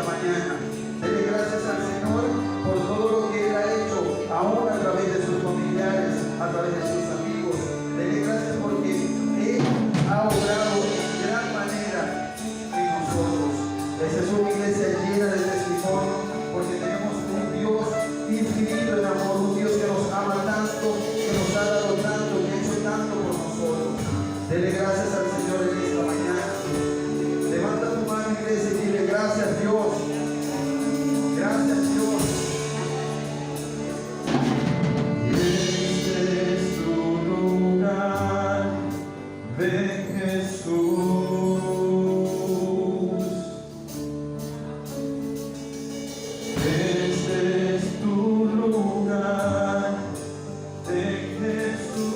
mañana. Dele gracias al Señor por todo lo que Él ha hecho, aún a través de sus familiares, a través de sus amigos. Dele gracias porque Él ha obrado de gran manera en nosotros. Esta es una iglesia llena de testimonio, porque tenemos un Dios infinito en amor, un Dios que nos ama tanto, que nos ha dado tanto, que ha hecho tanto por nosotros. Dele gracias al Señor en esta mañana. Levanta tu mano, iglesia, y dile gracias, Dios. Gracias, Dios. Este es tu lugar, ven Jesús. Este es tu lugar, ven Jesús.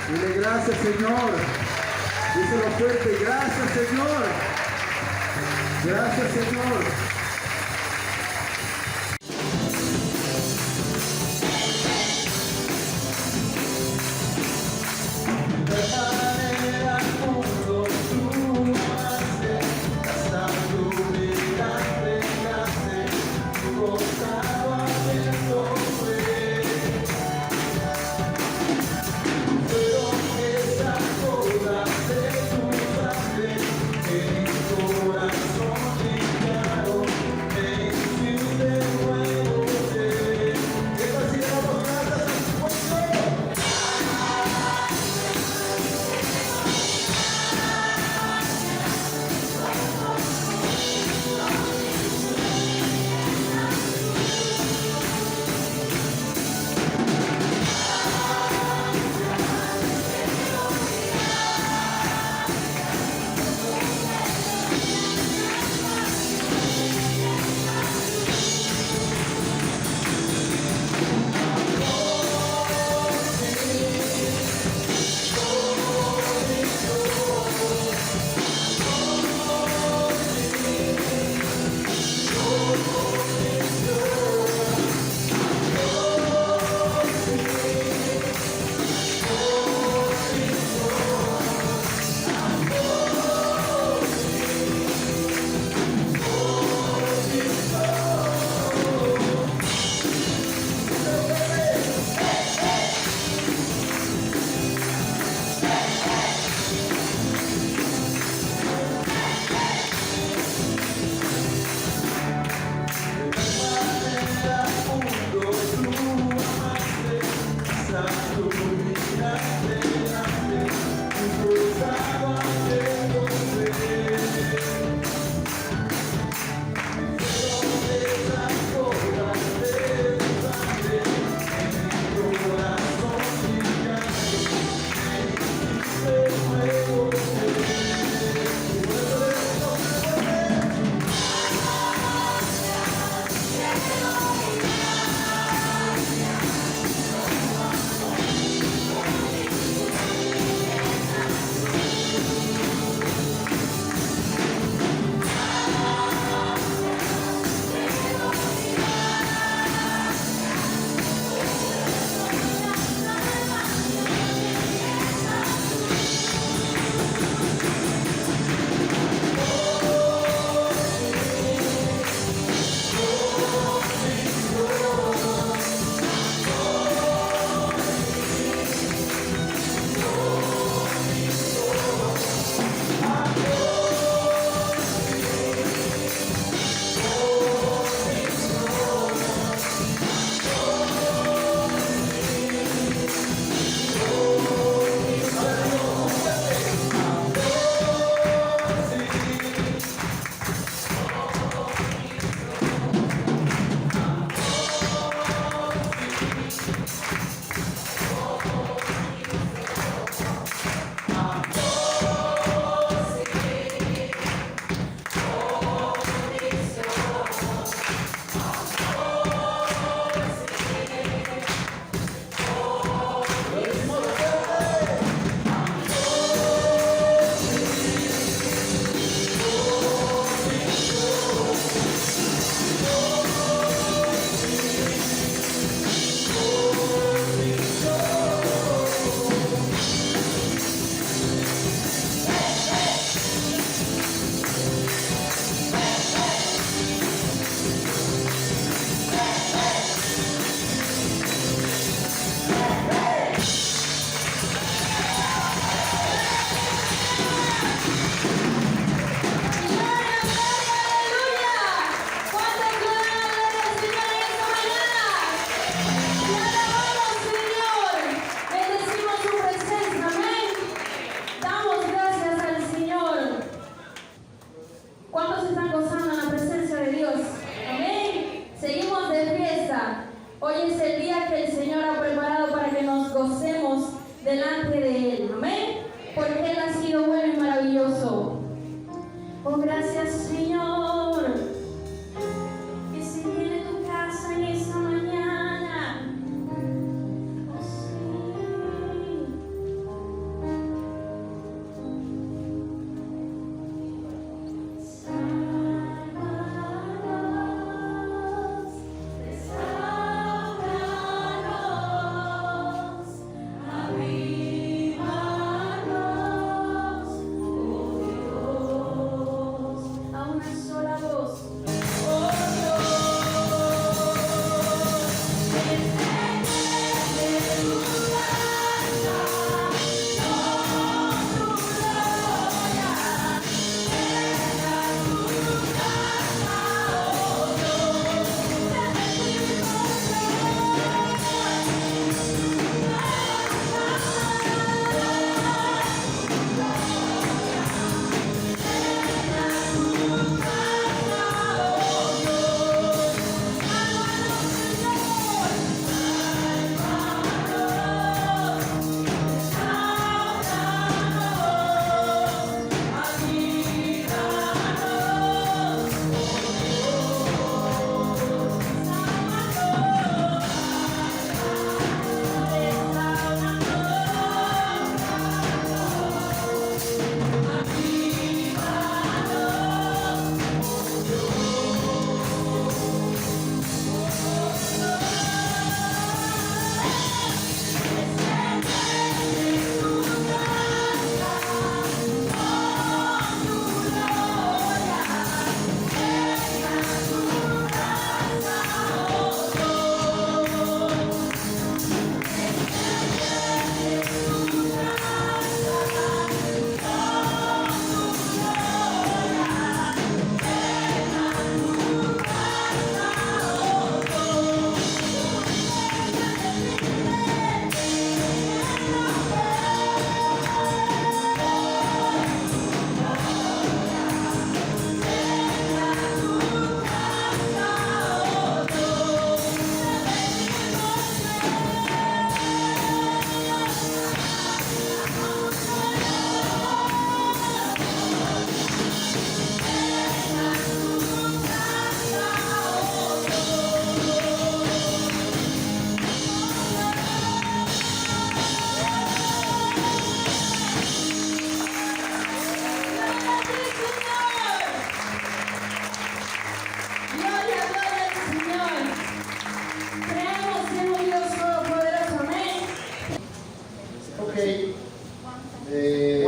Dile gracias, Señor. Díselo fuerte, gracias, Señor. Gracias, Señor. Corazón ligado Hoy es el día que el Señor ha preparado para que nos gocemos delante de Él. Amén. Porque Él ha sido bueno y maravilloso. Oh, gracias, Señor. Que se llene tu casa en esta mañana. Oh, sí.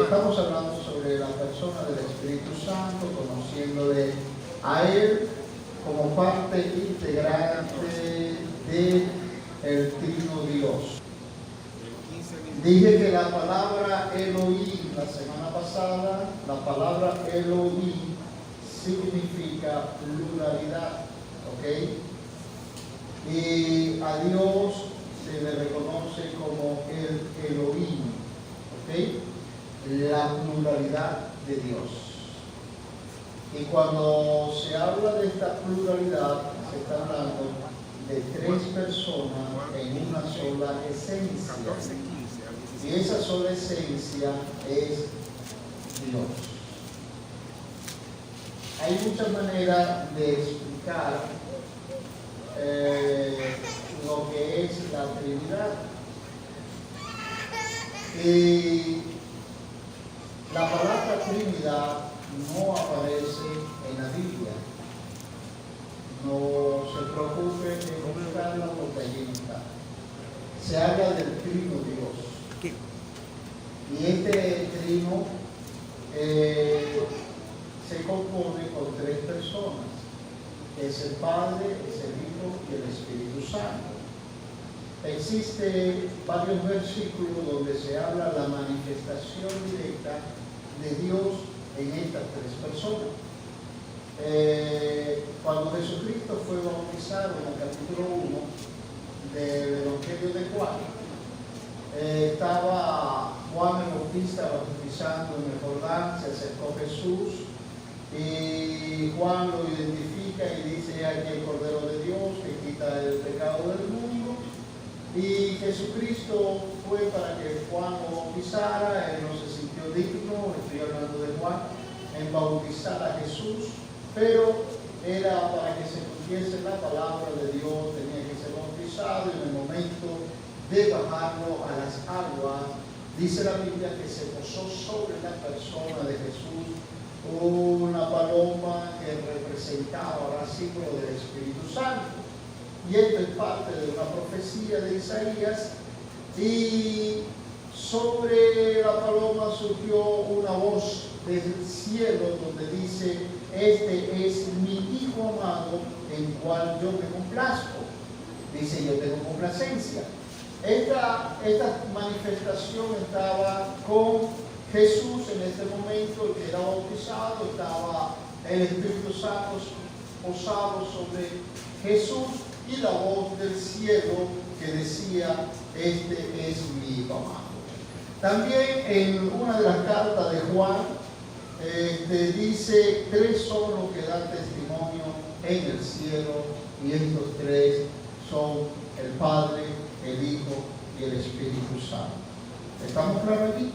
Estamos hablando sobre la persona del Espíritu Santo, conociéndole a Él como parte integrante del Trino Dios. Dije que la palabra Elohim la semana pasada, la palabra Elohim significa pluralidad, ¿ok? Y a Dios se le reconoce como el Elohim, ¿ok? La pluralidad de Dios. Y cuando se habla de esta pluralidad, se está hablando de tres personas en una sola esencia. Y esa sola esencia es Dios. Hay muchas maneras de explicar lo que es la Trinidad. Y la palabra Trinidad no aparece en la Biblia. No se preocupe en buscarla porque allí no está. Se habla del Trino Dios. Y este Trino se compone por tres personas. Es el Padre, es el Hijo y el Espíritu Santo. Existen varios versículos donde se habla la manifestación directa de Dios en estas tres personas. Cuando Jesucristo fue bautizado en el capítulo 1 del Evangelio de Juan, estaba Juan el Bautista bautizando en el Jordán, se acercó Jesús y Juan lo identifica y dice: aquí el Cordero de Dios que quita el pecado del mundo. Jesucristo fue para que Juan lo bautizara, él no se sintió digno, estoy hablando de Juan, en bautizar a Jesús, pero era para que se cumpliese la palabra de Dios, tenía que ser bautizado, y en el momento de bajarlo a las aguas, dice la Biblia que se posó sobre la persona de Jesús una paloma que representaba el símbolo del Espíritu Santo. Y esto es parte de una profecía de Isaías, y sobre la paloma surgió una voz del cielo donde dice: este es mi Hijo amado en cual yo me complazco. Dice: yo tengo complacencia. Esta manifestación estaba con Jesús en este momento, el que era bautizado, estaba el Espíritu Santo posado sobre Jesús, y la voz del cielo que decía: este es mi Hijo amado. También en una de las cartas de Juan dice: tres son los que dan testimonio en el cielo, y estos tres son el Padre, el Hijo y el Espíritu Santo. ¿Estamos claros aquí?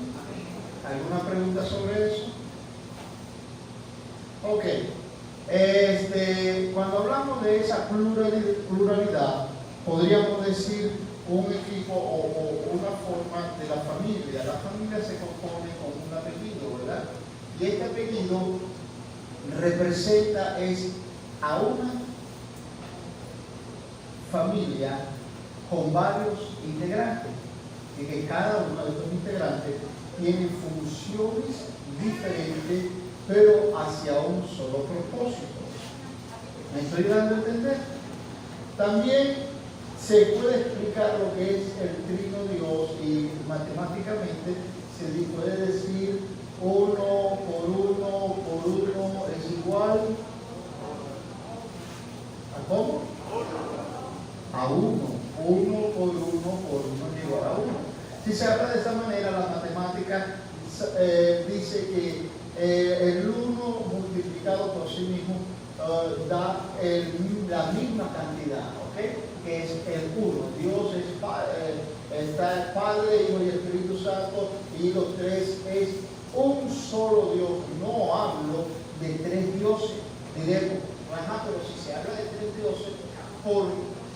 ¿Alguna pregunta sobre eso? Ok. Cuando hablamos de esa pluralidad, podríamos decir un equipo o una forma de la familia. La familia se compone con un apellido, ¿verdad? Y este apellido representa a una familia con varios integrantes, y que cada uno de estos integrantes tiene funciones diferentes, pero hacia un solo propósito. ¿Me estoy dando a entender? También se puede explicar lo que es el trino Dios, y matemáticamente se puede decir 1 por 1 por 1 es igual ¿a cómo? A 1. 1 por 1 por 1 es igual a 1. Si se habla de esta manera, la matemática dice que el 1 multiplicado por sí mismo da la misma cantidad, ¿ok? Que es el 1. Dios es está el Padre, Hijo y Espíritu Santo, y los tres es un solo Dios. No hablo de tres dioses. Diremos: ajá, pero si se habla de tres dioses,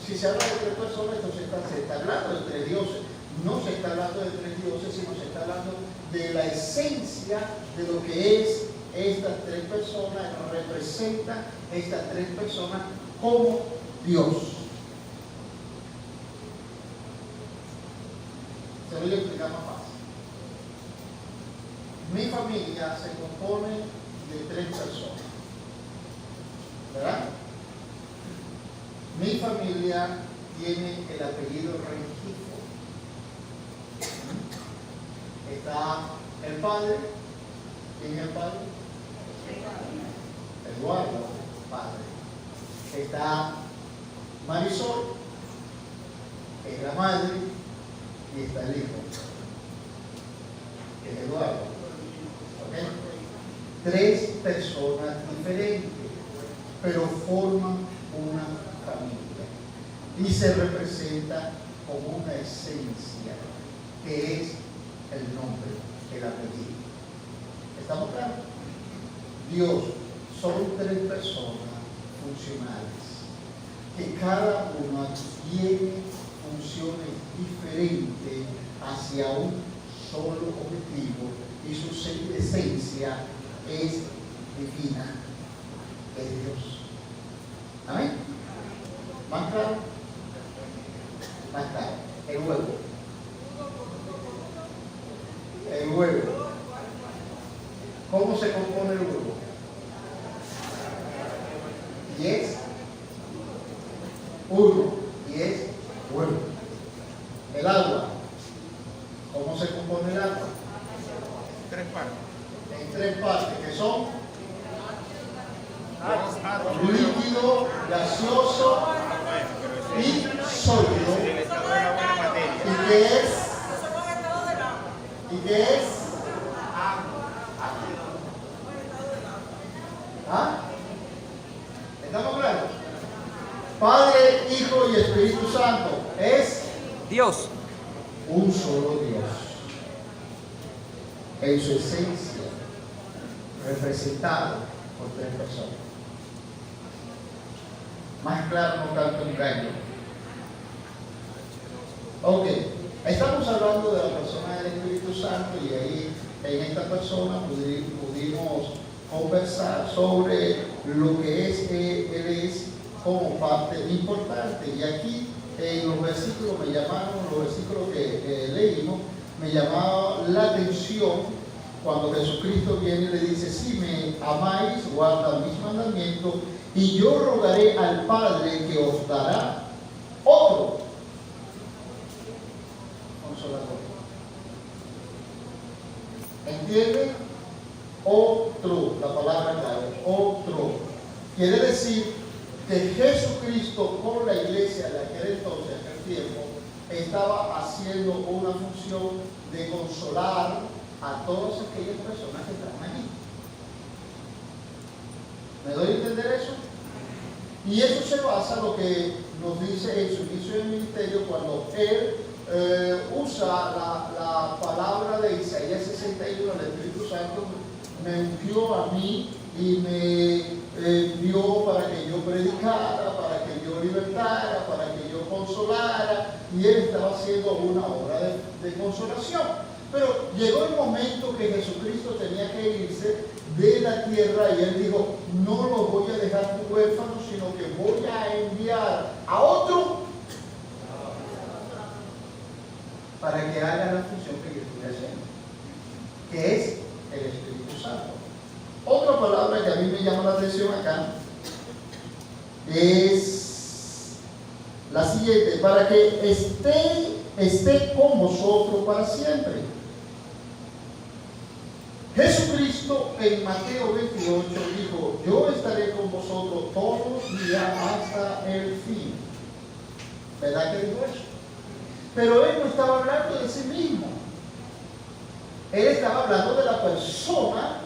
si se habla de tres personas, entonces se está hablando de tres dioses. No se está hablando de tres dioses, sino se está hablando de la esencia de lo que es estas tres personas. Representan estas tres personas como Dios. Se lo voy a explicar más fácil. Mi familia se compone de tres personas, ¿verdad? Mi familia tiene el apellido Rengifo. Está el padre. ¿Quién es el padre? Eduardo, padre. Está Marisol, que es la madre, y está el hijo, que es Eduardo. ¿Okay? Tres personas diferentes, pero forman una familia, y se representa como una esencia, que es el nombre, el apellido. ¿Estamos claros? Dios son tres personas funcionales, que cada una tiene funciones diferentes hacia un solo objetivo, y su esencia es divina, es Dios. ¿Amén? ¿Más claro? Más claro. El huevo. El huevo. ¿Cómo se compone el huevo? 10, 1, 10 huevos. El agua. ¿Cómo se compone el agua? Tres partes. En tres partes, que son líquido, gaseoso y sólido. ¿Y qué es? ¿Y qué es? ¿Ah? ¿Estamos claros? Padre, Hijo y Espíritu Santo es Dios. un solo Dios, en su esencia, representado por tres personas. Más claro, no tanto engaño. Ok, estamos hablando de la persona del Espíritu Santo y ahí en esta persona pudimos conversar sobre lo que es, Él es como parte importante. Y aquí en los versículos los versículos que leímos, me llamaba la atención cuando Jesucristo viene y le dice: si me amáis, guarda mis mandamientos, y yo rogaré al Padre que os dará otro consolador. ¿Entienden? Otro, la palabra clave, otro. Quiere decir que Jesucristo con la iglesia de aquel entonces, aquel tiempo, estaba haciendo una función de consolar a todas aquellas personas que están allí. ¿Me doy a entender eso? Y eso se basa en lo que nos dice en su inicio del ministerio cuando Él usa la palabra de Isaías 61, el Espíritu Santo me ungió a mí y me envió para que yo predicara, para que yo libertara, para que yo consolara, y Él estaba haciendo una obra de consolación. Pero llegó el momento que Jesucristo tenía que irse de la tierra y Él dijo: no los voy a dejar huérfanos, sino que voy a enviar a otro para que haga la función que yo estoy haciendo, que es el Espíritu Santo. Otra palabra que a mí me llama la atención acá es la siguiente: para que esté con vosotros para siempre. Jesucristo en Mateo 28 dijo: yo estaré con vosotros todos los días hasta el fin. ¿Verdad que dijo eso? Pero Él no estaba hablando de sí mismo. Él estaba hablando de la persona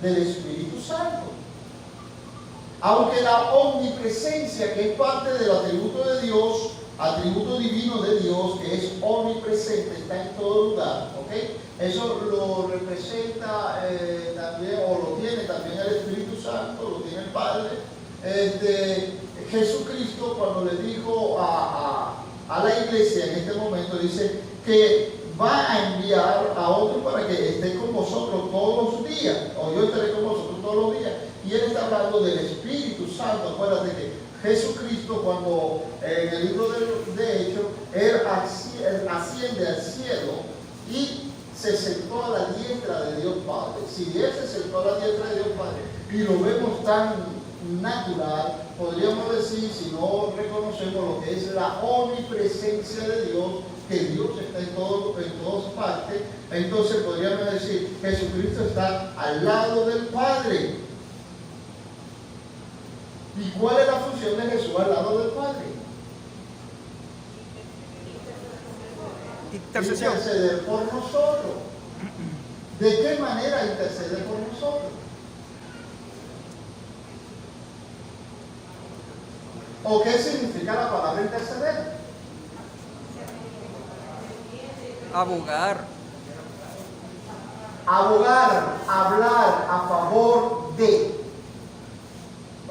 del Espíritu Santo. Aunque la omnipresencia, que es parte del atributo de Dios, atributo divino de Dios, que es omnipresente, está en todo lugar, ¿ok? Eso lo representa también, o lo tiene también el Espíritu Santo, lo tiene el Padre. Jesucristo, cuando le dijo a la iglesia en este momento, dice que va a enviar a otro para que esté con vosotros todos los días, o yo estaré con vosotros todos los días. Y Él está hablando del Espíritu Santo. Acuérdate que Jesucristo, cuando en el libro de Hechos, Él asciende al cielo y se sentó a la diestra de Dios Padre. Si Él se sentó a la diestra de Dios Padre y lo vemos tan natural, podríamos decir, si no reconocemos lo que es la omnipresencia de Dios, que Dios está en todas partes, entonces podríamos decir: Jesucristo está al lado del Padre. ¿Y cuál es la función de Jesús al lado del Padre? Intercesión. Interceder por nosotros. ¿De qué manera interceder por nosotros? ¿O qué significa la palabra interceder? Abogar. Abogar, hablar a favor de.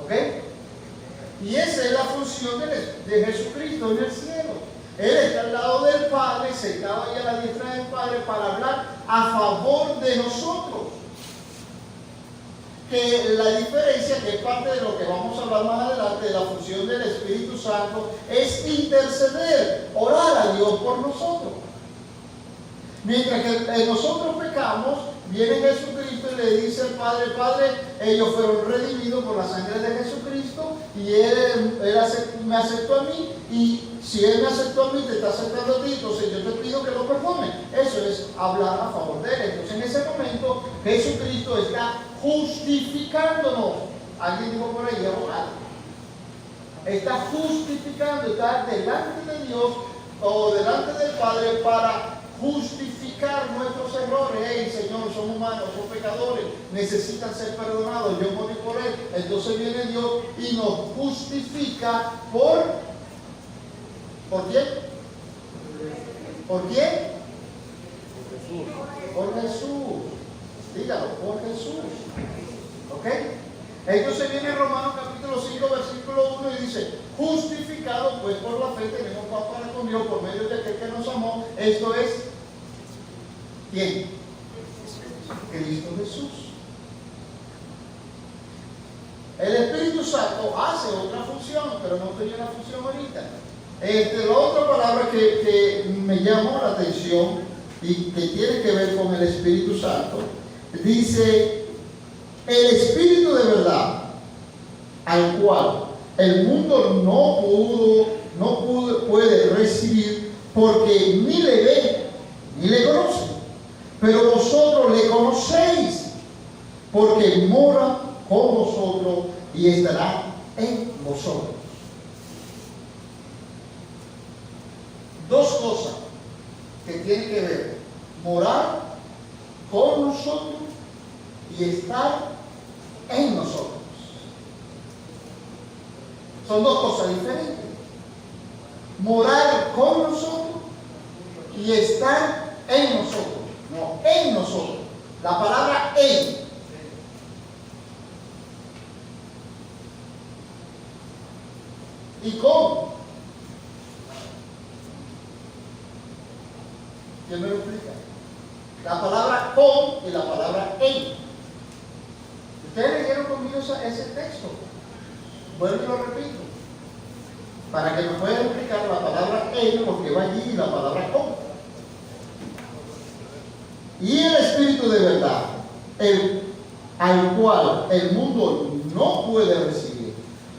¿Ok? Y esa es la función de Jesucristo en el cielo. Él está al lado del Padre, sentado ahí a la diestra del Padre, para hablar a favor de nosotros. Que la diferencia, que es parte de lo que vamos a hablar más adelante, de la función del Espíritu Santo, es interceder, orar a Dios por nosotros. Mientras que nosotros pecamos, viene Jesucristo y le dice al Padre: Padre, ellos fueron redimidos por la sangre de Jesucristo y Él me aceptó a mí, y si Él me aceptó a mí, te está aceptando a ti, entonces yo te pido que lo perdone. Eso es hablar a favor de Él. Entonces en ese momento Jesucristo está justificándonos. Alguien dijo por ahí: abogado. Está justificando, está delante de Dios o delante del Padre para justificar nuestros errores. Hey, Señor, son humanos, son pecadores, necesitan ser perdonados, yo morí por Él. Entonces viene Dios y nos justifica ¿por quién? ¿Por quién? Por Jesús. Dígalo, por Jesús. ¿Ok? Entonces viene Romanos capítulo 5, versículo 1 y dice, justificado pues por la fe tenemos paz para con Dios por medio de aquel que nos amó. Esto es, ¿quién? Cristo Jesús. El Espíritu Santo hace otra función, pero no estoy en la función ahorita. La otra palabra que me llamó la atención y que tiene que ver con el Espíritu Santo, dice, el Espíritu de verdad, al cual el mundo no puede recibir porque ni le ve ni le conoce, pero vosotros le conocéis porque mora con vosotros y estará en vosotros. Dos cosas que tienen que ver: morar con nosotros y estar en nosotros. Son dos cosas diferentes. Morar con nosotros y estar en nosotros. No, en nosotros. La palabra en. ¿Y cómo? ¿Quién me lo explica? La palabra con y la palabra en. Ustedes leyeron conmigo ese texto. Vuelvo y lo repito. Para que me puedan explicar la palabra en, porque va allí, y la palabra con. Y el Espíritu de verdad, al cual el mundo no puede recibir,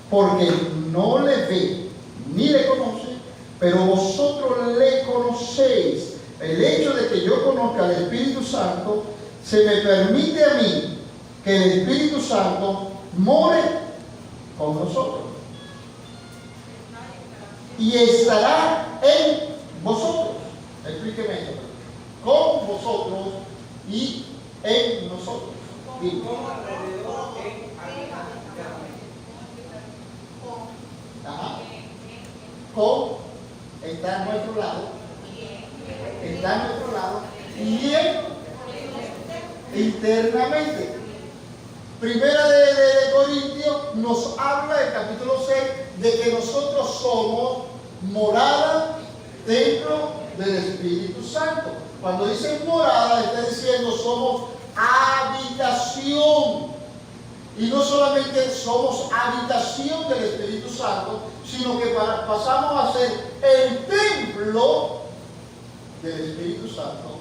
porque no le ve ni le conoce, pero vosotros le conocéis. El hecho de que yo conozca al Espíritu Santo, se me permite a mí que el Espíritu Santo more con nosotros y estará en vosotros. Explíqueme eso. Con vosotros y en nosotros. Ajá. Con está a nuestro lado. Está a nuestro lado y internamente. Primera de Corintios nos habla, el capítulo 6, de que nosotros somos morada dentro del Espíritu Santo. Cuando dice morada, está diciendo somos habitación. Y no solamente somos habitación del Espíritu Santo, sino que pasamos a ser el templo del Espíritu Santo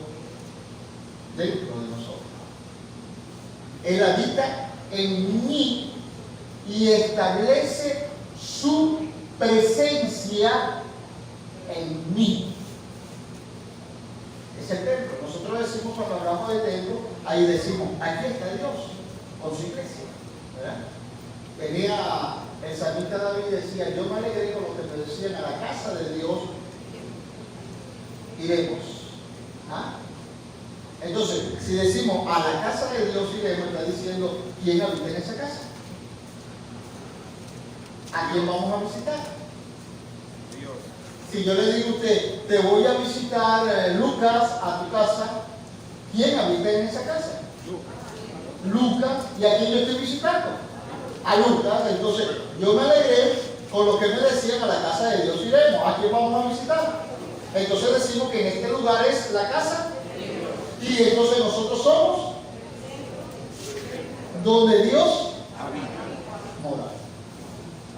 dentro de nosotros. Él habita en mí y establece su presencia en mí. Es el templo. Nosotros decimos, cuando hablamos de templo, ahí decimos, aquí está Dios con su iglesia, ¿verdad? Venía el salmista David y decía, yo me alegré con lo que me decían, a la casa de Dios iremos. ¿Ah? Entonces, si decimos a la casa de Dios iremos, está diciendo quién habita en esa casa. ¿A quién vamos a visitar? Dios. Si yo le digo a usted, te voy a visitar Lucas a tu casa, ¿quién habita en esa casa? Lucas. ¿Y a quién yo estoy visitando? A Lucas. Entonces, yo me alegré con lo que me decían, a la casa de Dios iremos. ¿A quién vamos a visitar? Entonces decimos que en este lugar es la casa. Y entonces nosotros somos donde Dios mora.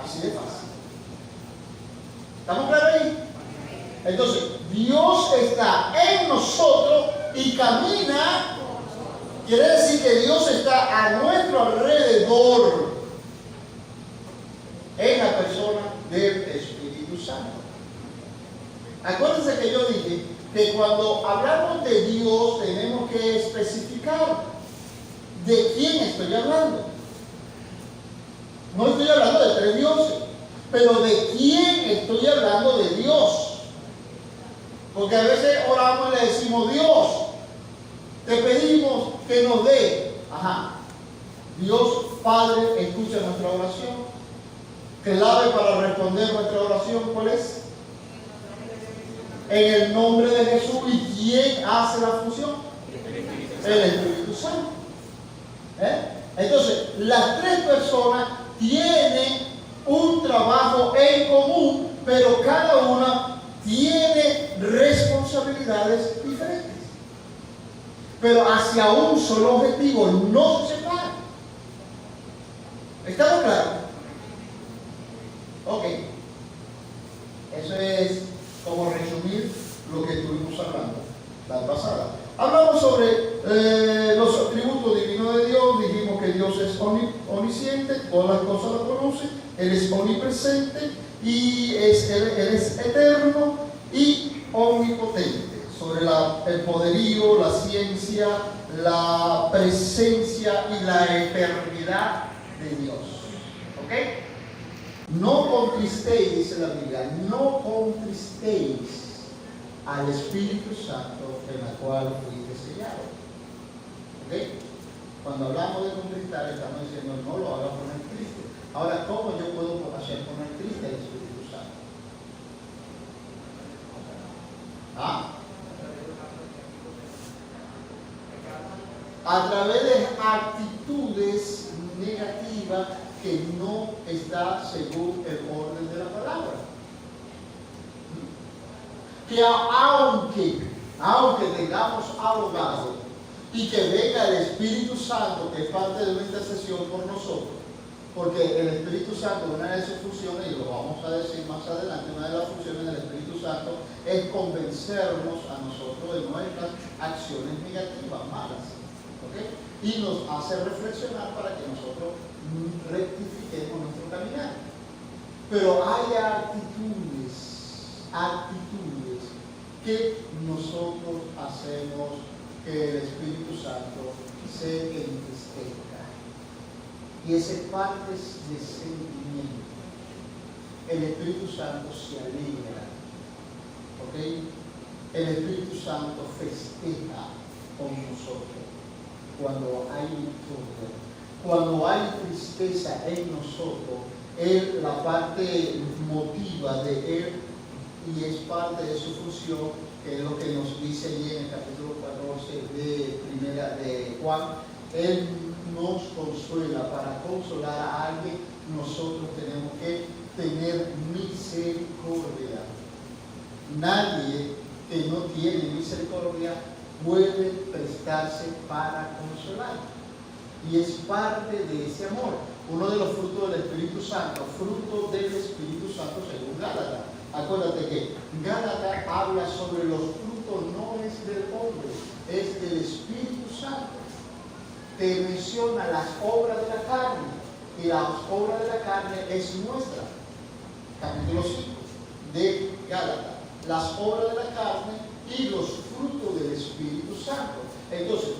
Así de fácil. ¿Estamos claros ahí? Entonces, Dios está en nosotros y camina. Quiere decir que Dios está a nuestro alrededor en la persona del Espíritu Santo. Acuérdense que yo dije que cuando hablamos de Dios tenemos que especificar de quién estoy hablando. No estoy hablando de tres dioses, pero de quién estoy hablando de Dios. Porque a veces oramos y le decimos, Dios, te pedimos que nos dé. Ajá. Dios Padre escucha nuestra oración. Clave para responder nuestra oración, ¿cuál es? En el nombre de Jesús. ¿Y quién hace la función? El Espíritu Santo. Entonces, las tres personas tienen un trabajo en común, pero cada una tiene responsabilidades diferentes. Pero hacia un solo objetivo, no se separan. ¿Estamos claros? Ok. Eso es como resumir lo que estuvimos hablando la vez pasada. Hablamos sobre los atributos divinos de Dios. Dijimos que Dios es omnisciente, todas las cosas lo conoce. Él es omnipresente y Él es eterno y omnipotente. Sobre el poderío, la ciencia, la presencia y la eternidad de Dios. ¿Ok? No contristéis, dice la Biblia, no contristéis al Espíritu Santo en la cual fuiste sellado. ¿Ok? Cuando hablamos de contristar, estamos diciendo no lo haga poner triste. Ahora, ¿cómo yo puedo hacer poner triste al Espíritu Santo? ¿Ah? A través de actitudes negativas que no está según el orden de la palabra. Que aunque tengamos abogado y que venga el Espíritu Santo, que es parte de una intercesión por nosotros, porque el Espíritu Santo, una de sus funciones, y lo vamos a decir más adelante, una de las funciones del Espíritu Santo es convencernos a nosotros de nuestras acciones negativas, malas. ¿Okay? Y nos hace reflexionar para que nosotros rectifiquemos nuestro caminar. Pero hay actitudes que nosotros hacemos que el Espíritu Santo se entristezca. Y ese parte de sentimiento. El Espíritu Santo se alegra. ¿Ok? El Espíritu Santo festeja con nosotros. Cuando hay victoria, cuando hay tristeza en nosotros, Él, la parte motiva de Él, y es parte de su función, que es lo que nos dice allí en el capítulo 14 de Juan. Él nos consuela. Para consolar a alguien, nosotros tenemos que tener misericordia. Nadie que no tiene misericordia puede prestarse para consolar. Y es parte de ese amor. Uno de los frutos del Espíritu Santo, fruto del Espíritu Santo según Gálatas. Acuérdate que Gálatas habla sobre los frutos, no es del hombre, es del Espíritu Santo. Te menciona las obras de la carne, y las obras de la carne es nuestra. Capítulo 5 de Gálatas. Las obras de la carne y los frutos del Espíritu Santo. Entonces,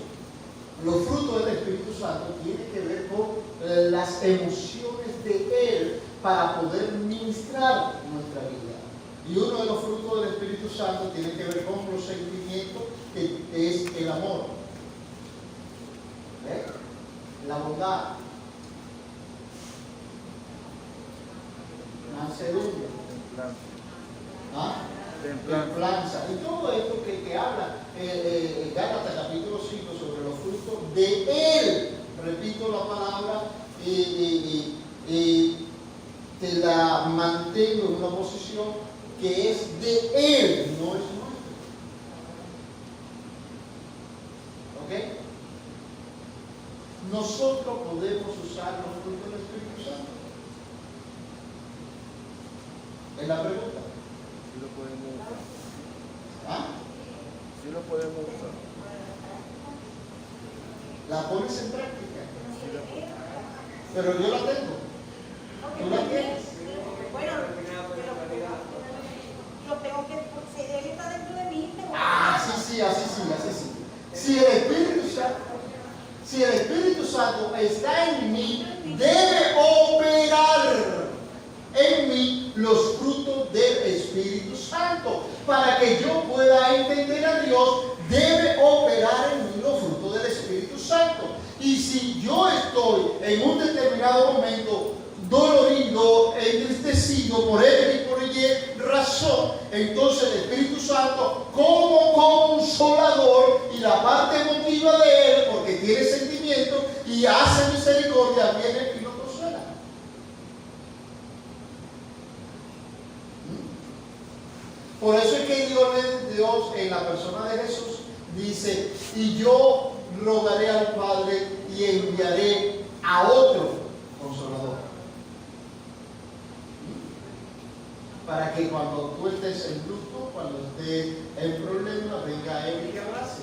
los frutos del Espíritu Santo tienen que ver con las emociones de Él para poder ministrar nuestra vida. Y uno de los frutos del Espíritu Santo tiene que ver con los sentimientos, que es el amor. ¿Ves? La bondad, mansedumbre, templanza. Y todo esto que habla Gálatas capítulo 5 sobre los frutos de Él. Repito la palabra y te la mantengo en una posición que es de Él, no es nuestra. ¿Ok? Nosotros podemos usar los frutos del Espíritu Santo. Es la pregunta. Sí lo podemos usar. ¿Ah? Sí lo podemos usar. ¿La pones en práctica? Sí lo podemos. Pero yo la tengo. ¿Tú la tienes? Bueno, yo tengo que, Él está dentro de mí. Sí, así sí. Si el Espíritu Santo está en mí, debe operar en mí los frutos del Espíritu Santo. Para que yo pueda entender a Dios, debe operar en mí los frutos del Espíritu Santo. Y si yo estoy en un determinado momento dolorido, entristecido por X y por Y razón, corazón, entonces el Espíritu Santo como consolador y la parte emotiva de él, porque tiene sentimiento y hace misericordia, viene y lo consuela. Por eso es que Dios en la persona de Jesús dice: y yo rogaré al Padre y enviaré a otro consolador, para que cuando tú estés en luto, cuando estés en problema, venga Él y te abrace.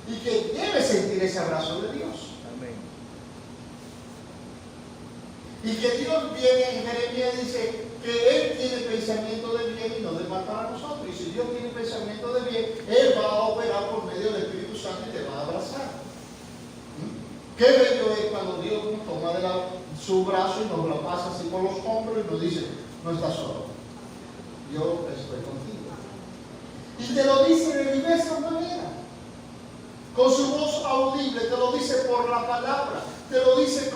Y que debe sentir ese abrazo de Dios. Amén. Y que Dios viene en Jeremías y dice que Él tiene pensamiento de bien y no de mal para nosotros. Y si Dios tiene pensamiento de bien, Él va a operar por medio del Espíritu Santo y te va a abrazar. Qué bello es cuando Dios nos toma de su brazo y nos lo pasa así por los hombros y nos dice: no estás solo, yo estoy contigo. Y te lo dice de diversas maneras, con su voz audible, te lo dice por la palabra, te lo dice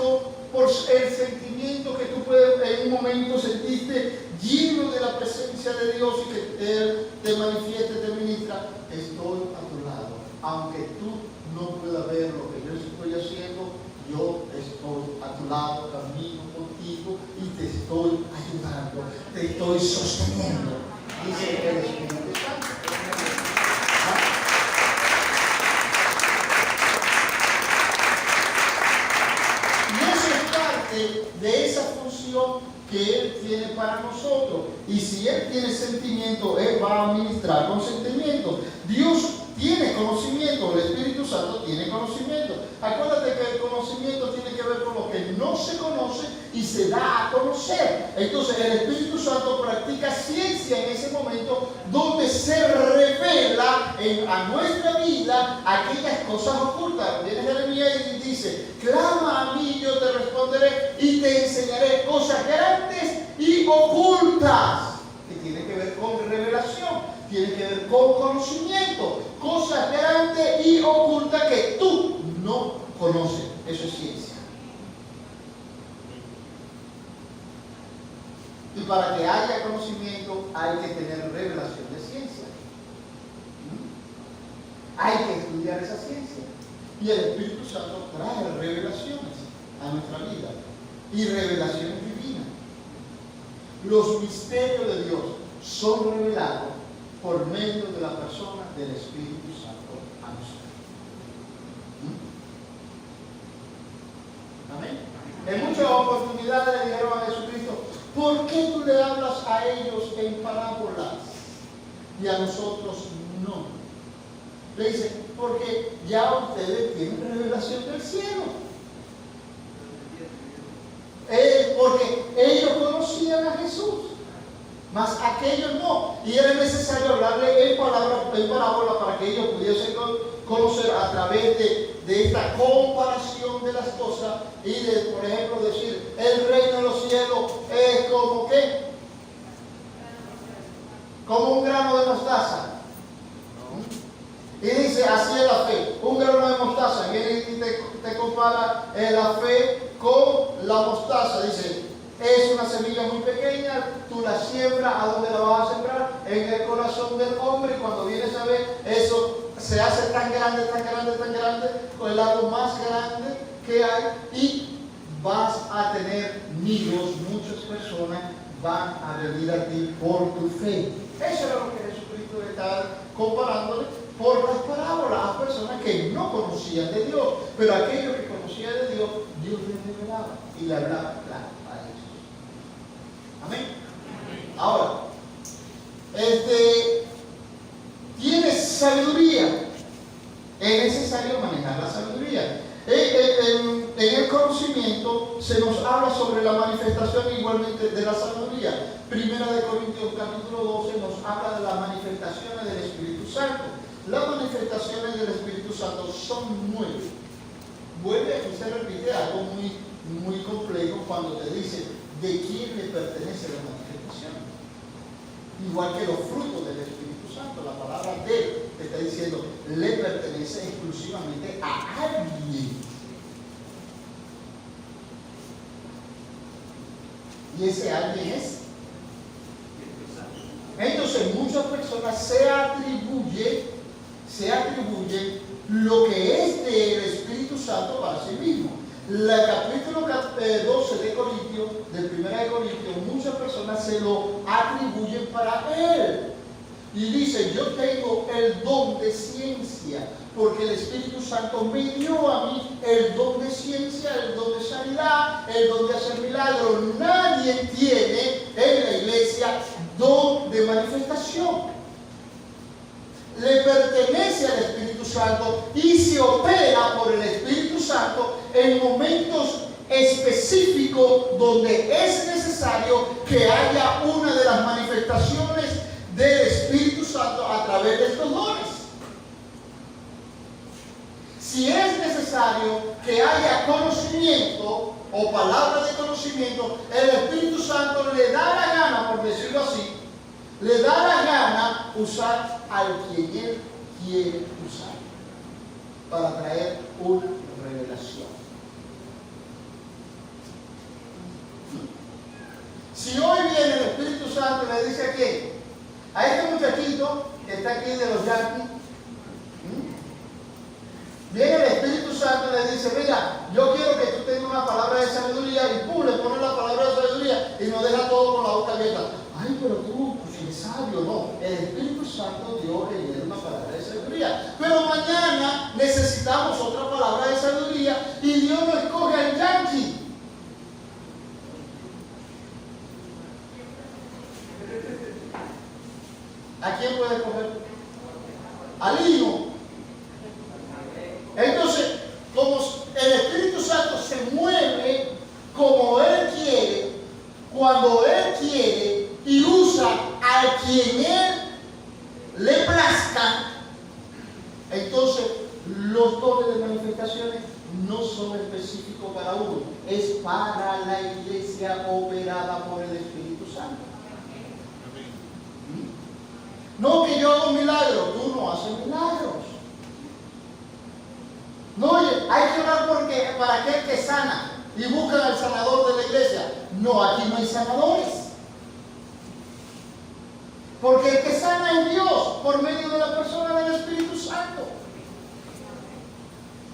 por el sentimiento que tú puedes en un momento sentiste lleno de la presencia de Dios y que Él te manifieste, te ministra: estoy a tu lado, aunque tú no puedas ver lo que yo estoy haciendo, yo estoy a tu lado, camino contigo y te estoy ayudando, te estoy sosteniendo, dice el Espíritu Santo. De esa función que Él tiene para nosotros. Y si Él tiene sentimiento, Él va a ministrar con sentimiento. Dios tiene conocimiento, el Espíritu Santo tiene conocimiento. Acuérdate que el conocimiento tiene que ver con lo que no se conoce y se da a conocer. Entonces el Espíritu Santo practica ciencia en ese momento, donde se revela a nuestra vida aquellas cosas ocultas. Viene Jeremías y dice: clama a mí, yo te responderé y te enseñaré cosas grandes y ocultas. Que tiene que ver con revelación, tiene que ver con conocimiento, cosas grandes y ocultas que tú no conoces. Eso es ciencia. Y para que haya conocimiento hay que tener revelación de ciencia. Hay que estudiar esa ciencia. Y el Espíritu Santo trae revelaciones a nuestra vida. Y revelaciones divinas. Los misterios de Dios son revelados por medio de la persona del Espíritu Santo a nosotros. Amén. En muchas oportunidades le dijeron a Jesucristo: ¿por qué tú le hablas a ellos en parábolas y a nosotros no? Le dice: porque ya ustedes tienen revelación del cielo. Porque ellos conocían a Jesús, mas aquellos no. Y era necesario hablarle en parábola para que ellos pudiesen conocer a través de esta comparación de las cosas y de, por ejemplo, decir: el reino de los cielos es como ¿qué? Como un grano de mostaza. Y dice: así es la fe. Un grano de mostaza. Viene y te compara la fe con la mostaza. Dice: es una semilla muy pequeña, tú la siembras. ¿A dónde la vas a sembrar? En el corazón del hombre. Y cuando vienes a ver, eso se hace tan grande, tan grande, tan grande, con el árbol más grande que hay, y vas a tener nidos. Muchas personas van a venir a ti por tu fe. Eso era lo que Jesucristo estaba comparándole por las parábolas a personas que no conocían de Dios, pero aquellos que conocían de Dios, Dios les revelaba y le hablaba claro a ellos. Amén. Ahora, tienes sabiduría. Es necesario manejar la sabiduría. En el conocimiento se nos habla sobre la manifestación igualmente de la sabiduría. Primera de Corintios capítulo 12 nos habla de las manifestaciones del Espíritu Santo. Las manifestaciones del Espíritu Santo son 9. Vuelve, aquí se repite algo muy complejo cuando te dice de quién le pertenece la manifestación. Igual que los frutos del Espíritu Santo, la palabra de te está diciendo le pertenece exclusivamente a alguien. Y ese alguien es. Entonces muchas personas se atribuyen lo que es del Espíritu Santo para sí mismo. El capítulo 12 de Corintios, del 1 de Corintios, muchas personas se lo atribuyen para él. Y dice, yo tengo el don de ciencia, porque el Espíritu Santo me dio a mí el don de ciencia, el don de sanidad, el don de hacer milagros. Nadie tiene en la iglesia don de manifestación. Le pertenece al Espíritu Santo y se opera por el Espíritu Santo en momentos específicos donde es necesario que haya una de las manifestaciones del Espíritu Santo a través de estos dones. Si es necesario que haya conocimiento o palabra de conocimiento, el Espíritu Santo le da la gana, por decirlo así, le da la gana usar al quien él quiere usar para traer una revelación. Si hoy viene el Espíritu Santo y le dice a quién, a este muchachito que está aquí de los Yankees, viene el Espíritu Santo y le dice, mira, yo quiero que tú tengas una palabra de sabiduría, y pum, le pone la palabra de sabiduría y nos deja todo con la boca abierta. Ay, pero tú, pues si eres sabio, no. El Espíritu Santo dio le una palabra de sabiduría. Pero mañana necesitamos otra palabra de sabiduría y Dios no escoge al Yankee. ¿A quién puede escoger? Al Hijo. Entonces, como el Espíritu Santo se mueve como Él quiere, cuando Él quiere, y usa a quien Él le plazca, entonces los dones de manifestaciones no son específicos para uno, es para la iglesia operada por el Espíritu Santo. No que yo hago milagros, tú no haces milagros. No, oye, hay que orar porque para aquel que sana y buscan al sanador de la iglesia. No, aquí no hay sanadores. Porque el que sana es Dios por medio de la persona del Espíritu Santo.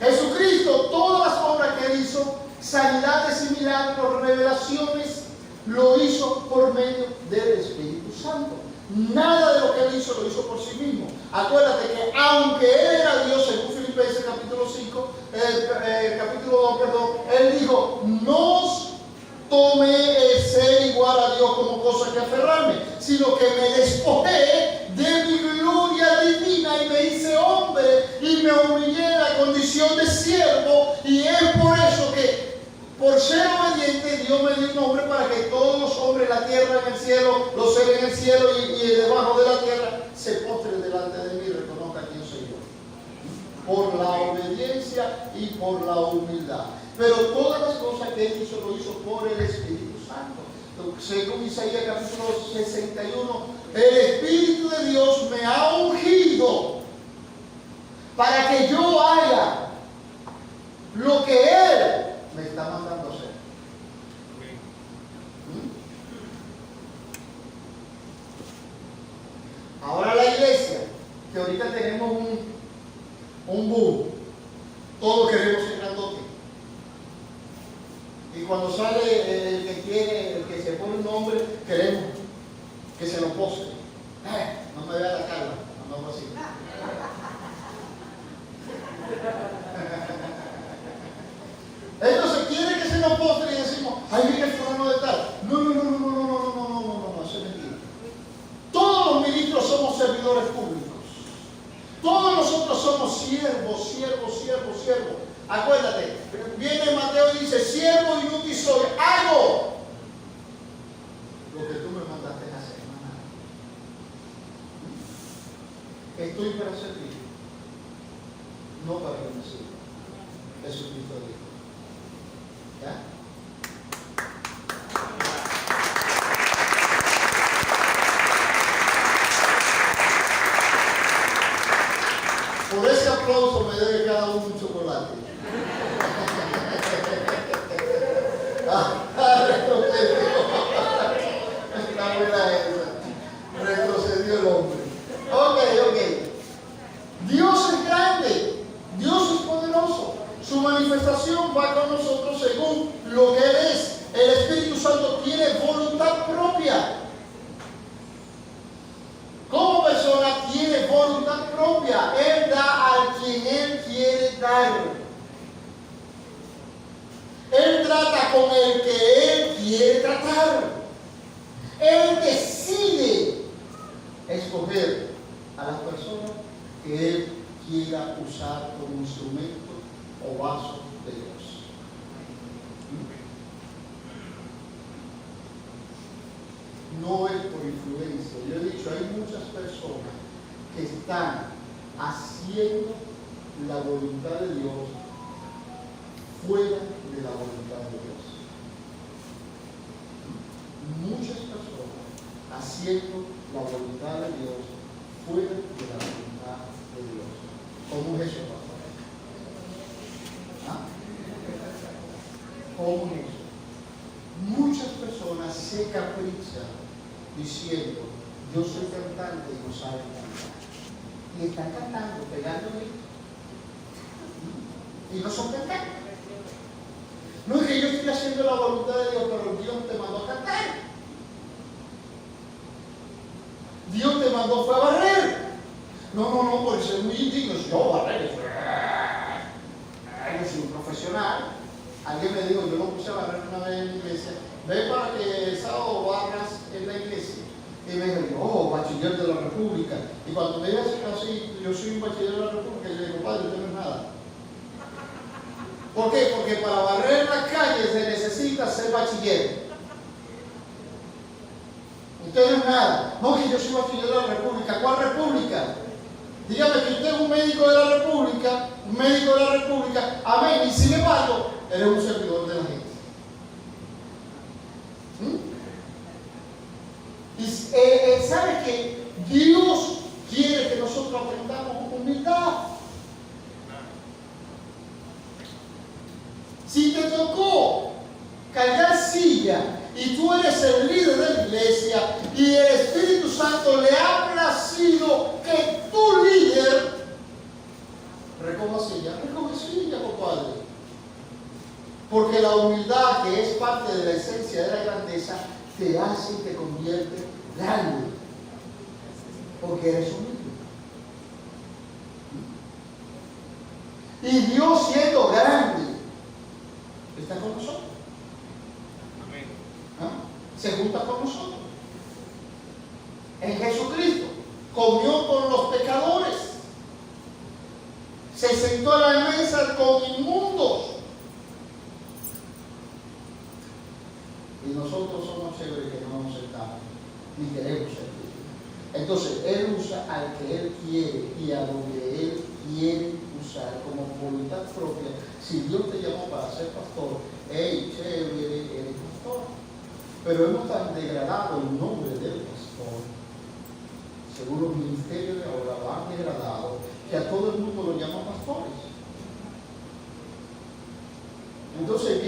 Jesucristo, todas las obras que Él hizo, sanidades y milagros, revelaciones, lo hizo por medio del Espíritu Santo. Nada de lo que Él hizo lo hizo por sí mismo. Acuérdate que aunque Él era Dios, según Filipenses capítulo 5, capítulo 2, perdón, Él dijo, no tome el ser igual a Dios como cosa que aferrarme, sino que me despojé de mi gloria divina y me hice hombre y me humillé en la condición de siervo, y es por eso que por ser obediente Dios me dio un nombre para que todos los hombres en la tierra, en el cielo, los seres en el cielo y debajo de la tierra se postren delante de mí y reconozcan quién soy yo, por la obediencia y por la humildad. Pero todas las cosas que Él hizo, lo hizo por el Espíritu Santo. Según Isaías capítulo 61, el Espíritu de Dios me ha ungido para que yo haga lo que Él me está mandando a hacer. Ahora la iglesia, que ahorita tenemos un boom, todos queremos ser grandote. Y cuando sale el que quiere, el que se pone un nombre, queremos que se lo pose. No me vea la cara, no así. Entonces quiere que se nos postre y decimos, ay, mira el fulano de tal. No, eso es mentira. Todos los ministros somos servidores públicos. Todos nosotros somos siervos. Acuérdate, viene Mateo y dice, siervo inútil soy, hago lo que tú me mandaste a hacer. Estoy para servir, no para que me sirva. Jesucristo dijo. ¿Ya? Por ese aplauso me debe cada uno un chocolate. Él decide escoger a las personas que Él quiera usar como instrumento o vaso de Dios. No es por influencia. Yo he dicho, hay muchas personas que están haciendo la voluntad de Dios fuera de la voluntad de Dios. Muchas personas haciendo la voluntad de Dios fuera de la voluntad de Dios. ¿Cómo es eso, pastor? ¿Ah? ¿Cómo es eso? Muchas personas se caprichan diciendo, yo soy cantante y no saben cantar. Y están cantando, pegándole. Y no son cantantes. No es que yo estoy haciendo la voluntad de Dios, pero Dios te mandó a cantar. Dios te mandó fue a barrer. No, por ser muy indigno. Yo barrer. Yo soy un profesional. Alguien me dijo, yo lo puse a barrer una vez en la iglesia. Ven para que el sábado barras en la iglesia. Y me dijo, oh, bachiller de la República. Y cuando me dijo así, yo soy un bachiller de la República, y le digo, padre, usted no es nada. ¿Por qué? Porque para barrer las calles se necesita ser bachiller. Usted no es nada. No, que yo soy bachiller de la República. ¿Cuál República? Dígame que usted es un médico de la República, amén, y sin embargo, eres un servidor de la gente. Y sabe que Dios quiere que nosotros aprendamos humildad. Si te tocó cargar silla y tú eres el líder de la iglesia y el Espíritu Santo le ha placido que tu líder recoja silla, compadre. Porque la humildad, que es parte de la esencia de la grandeza, te hace y te convierte grande. Porque eres humilde. Y Dios, siendo grande, está con nosotros. Amén. ¿Ah? Se junta con nosotros. En Jesucristo comió con los pecadores. Se sentó a la mesa con inmundos. Y nosotros somos chéveres que no nos sentamos ni queremos servir. Entonces, Él usa al que Él quiere y a donde Él quiere usar como voluntad propia. Si Dios te llamó para ser pastor, hey, chévere, eres pastor. Pero hemos tan degradado el nombre del pastor, según los ministerios de ahora lo han degradado, que a todo el mundo lo llaman pastores. Entonces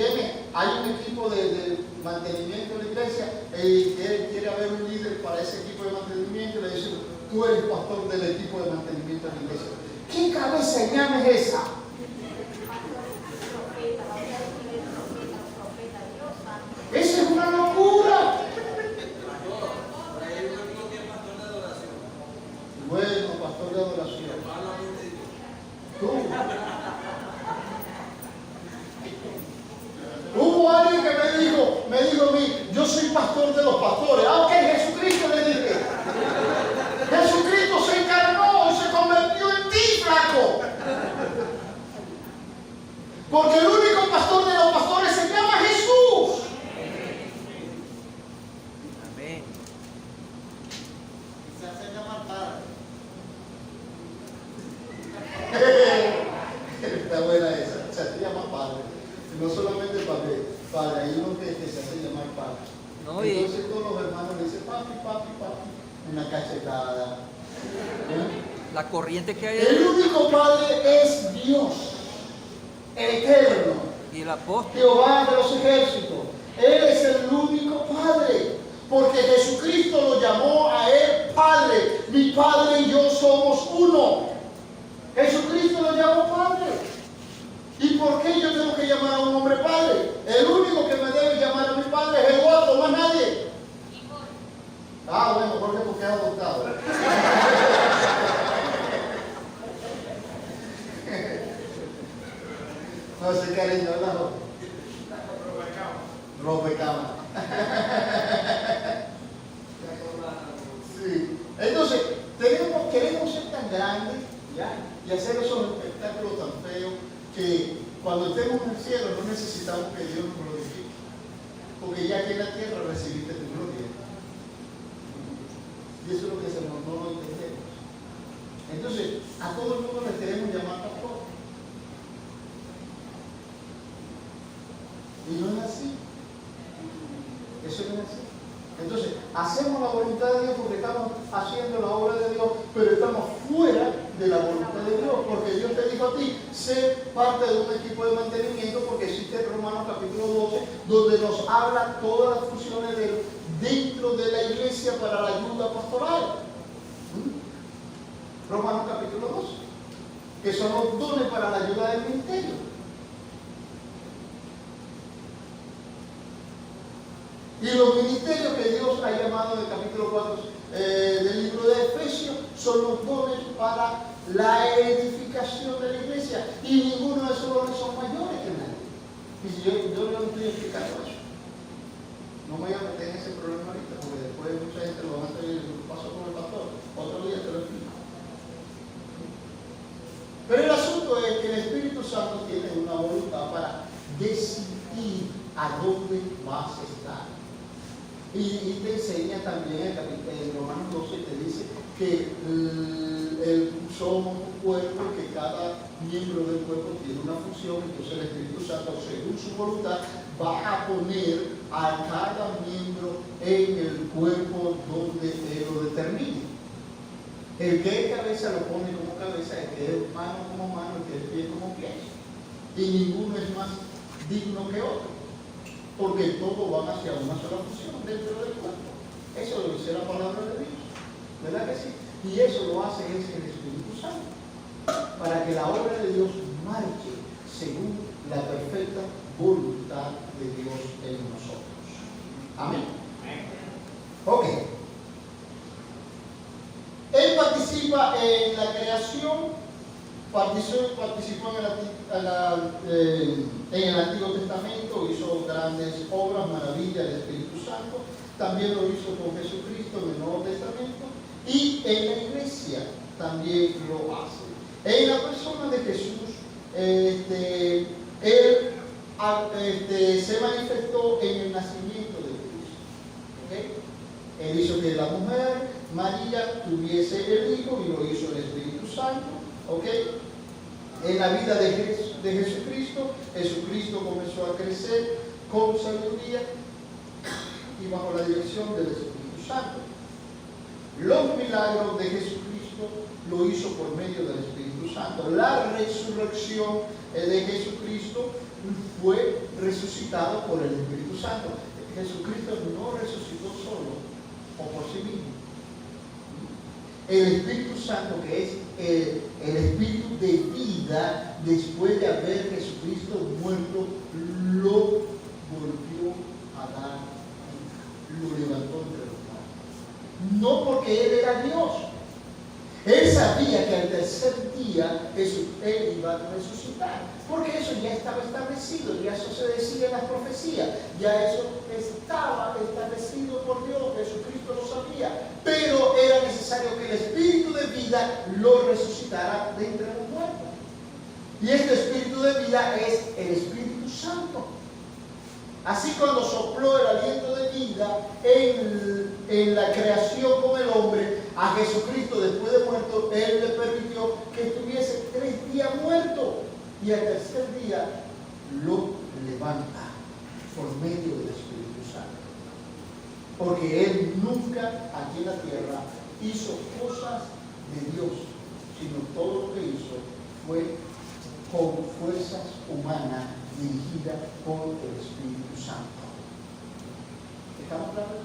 hay un equipo de mantenimiento de la iglesia y quiere haber un líder para ese equipo de mantenimiento y le dice, tú eres pastor del equipo de mantenimiento de la iglesia. ¿Qué cabeza llama es esa? Esa es una locura. Bueno, pastor de adoración. Tú. Hubo alguien que me dijo a mí, yo soy pastor de los pastores. Ah, ok, Jesucristo le dije. Jesucristo se encarnó y se convirtió en ti, flaco. Porque el único pastor de los pastores se llama Jesús. Amén. Se hace llamar padre. Está buena esa. Se hace llamar padre. No solamente padre, hay uno que se hace llamar padre. No, entonces todos los hermanos le dicen papi, una cachetada. la corriente que hay El único padre es Dios, el eterno, y el apóstol. Jehová de los ejércitos. Él es el único padre, porque Jesucristo lo llamó a él padre. Mi padre y yo somos uno. Jesucristo lo llamó padre. ¿Y por qué yo tengo que llamar a un hombre padre? El único que me debe llamar a mi padre es Eduardo, más nadie. Ah, bueno, porque es adoptado. No, ese cariño, ¿verdad? Rompecama. ¿ya? Y hacer esos espectáculos tan feos que cuando estemos en el cielo no necesitamos que Dios nos glorifique, porque ya aquí en la tierra recibiste tu gloria. Y eso es lo que no lo entendemos. Entonces, a todo el mundo le queremos llamar pastor. Y no es así. Eso no es así. Entonces, hacemos la voluntad de Dios porque estamos haciendo la obra de Dios, pero estamos fuera de la voluntad de Dios, porque Dios te dijo a ti, sé parte de un equipo de mantenimiento, porque existe Romanos capítulo 12, donde nos habla todas las funciones dentro de la iglesia para la ayuda pastoral. Romanos capítulo 12, que son los dones para la ayuda del ministerio. Y los ministerios que Dios ha llamado en el capítulo 4 del libro de Efesios son los dones para la edificación de la iglesia. Y ninguno de esos dones son mayores que nadie. Y yo no estoy explicando eso. No me voy a meter en ese problema ahorita, porque después mucha gente lo va a hacer y paso con el pastor. Otro día te lo explico. Pero el asunto es que el Espíritu Santo tiene una voluntad para decidir a dónde vas a estar. Y te enseña también en Romanos 12, te dice que somos un cuerpo, que cada miembro del cuerpo tiene una función. Entonces el Espíritu Santo, según su voluntad, va a poner a cada miembro en el cuerpo donde Él lo determine. El que es cabeza lo pone como cabeza, el que es mano como mano, el que es pie como pie. Y ninguno es más digno que otro, porque todos van hacia una sola función dentro del cuerpo. Eso lo dice la palabra de Dios, ¿verdad que sí? Y eso lo hace es el Espíritu Santo, para que la obra de Dios marche según la perfecta voluntad de Dios en nosotros. Amén. Ok. Él participa en la creación, participó en el Antiguo Testamento, hizo grandes obras, maravillas del Espíritu Santo. También lo hizo con Jesucristo en el Nuevo Testamento, y en la iglesia también lo hace. En la persona de Jesús, él se manifestó en el nacimiento de Cristo. ¿Okay? Él hizo que la mujer María tuviese el Hijo, y lo hizo el Espíritu Santo. ¿Okay? En la vida de Jesucristo, Jesucristo comenzó a crecer con sabiduría y bajo la dirección del Espíritu Santo. Los milagros de Jesucristo lo hizo por medio del Espíritu Santo. La resurrección de Jesucristo fue resucitado por el Espíritu Santo. Jesucristo no resucitó solo o por sí mismo. El Espíritu Santo, que es el Espíritu de vida, después de haber Jesucristo muerto, lo volvió a dar, lo levantó entre los muertos. No porque Él era Dios. Él sabía que al tercer día Él iba a resucitar, porque eso ya estaba establecido, ya eso se decía en las profecías, ya eso estaba establecido por Dios, Jesucristo lo sabía, pero era necesario que el Espíritu de vida lo resucitara de entre los muertos. Y este Espíritu de vida es el Espíritu Santo. Así, cuando sopló el aliento de vida en la creación con el hombre, a Jesucristo después de muerto, Él le permitió que estuviese 3 días muerto, y al tercer día lo levanta por medio del Espíritu Santo. Porque Él nunca aquí en la tierra hizo cosas de Dios, sino todo lo que hizo fue con fuerzas humanas, dirigida por el Espíritu Santo. ¿Estamos claros?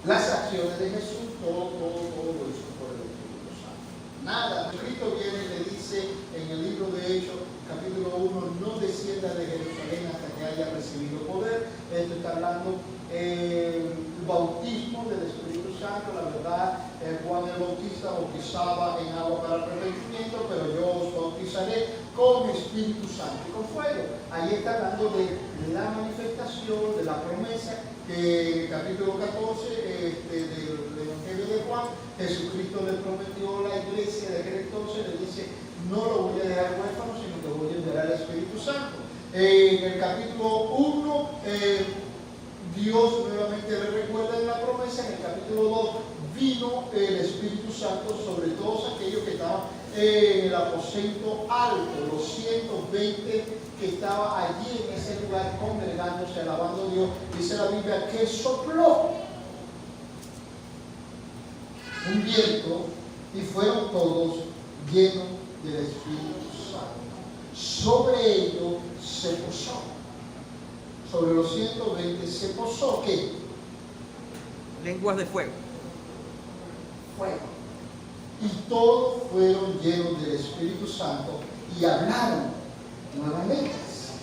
Las acciones de Jesús, todo lo hizo por el Espíritu Santo. Nada. Cristo viene y le dice en el libro de Hechos, capítulo 1, no descienda de Jerusalén hasta que haya recibido poder. Esto está hablando el bautismo del Espíritu Santo. La verdad, Juan el Bautista bautizaba en agua para arrepentimiento, pero yo os bautizaré con Espíritu Santo y con fuego. Ahí está hablando de la manifestación, de la promesa que en el capítulo 14 del Evangelio de Juan, Jesucristo le prometió a la iglesia de aquel entonces, le dice, no lo voy a dejar huérfano, sino que voy a enviar al Espíritu Santo. En el capítulo 1, Dios nuevamente le recuerda en la promesa. En el capítulo 2 vino el Espíritu Santo sobre todos aquellos que estaban en el aposento alto, los 120 que estaban allí en ese lugar congregándose, alabando a Dios. Dice la Biblia que sopló un viento y fueron todos llenos del Espíritu Santo. Sobre ellos se posó. Sobre los 120 se posó, ¿qué? Lenguas de fuego. Fuego. Y todos fueron llenos del Espíritu Santo y hablaron nuevas lenguas.